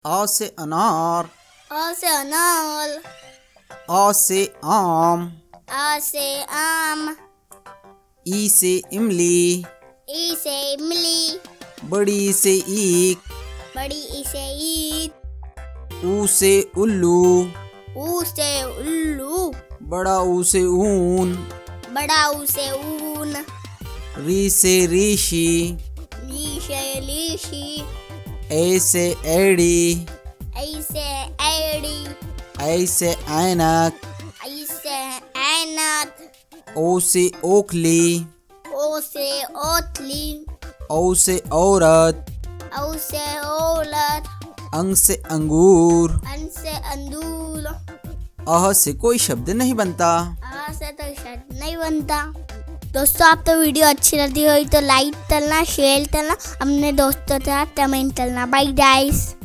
आ से अनार, अ से अनार, आ से आम, आ से आम, ई से इमली, ई से इमली, बड़ी से ईख, बड़ी ई से ईद, ऊ से उल्लू, ऊ से उल्लू, बड़ा ऊ से ऊन, बड़ा ऊ से ऊन, री से ऋषि, ली से लीशी, ए से एड़ी, ऐ से ऐड़ी, ऐ से ऐनक, ऐ से ऐनक, ओ से ओखली, ओ से ओथली, औ से औरत, औ से औलत, अंग से अंगूर, अन से अंदूल, अह से कोई शब्द नहीं बनता। आ से तो शब्द नहीं बनता। दोस्तों, आप तो वीडियो अच्छी लगी हुई तो लाइक करना, शेयर करना, अपने दोस्तों के साथ कमेंट करना। Bye guys.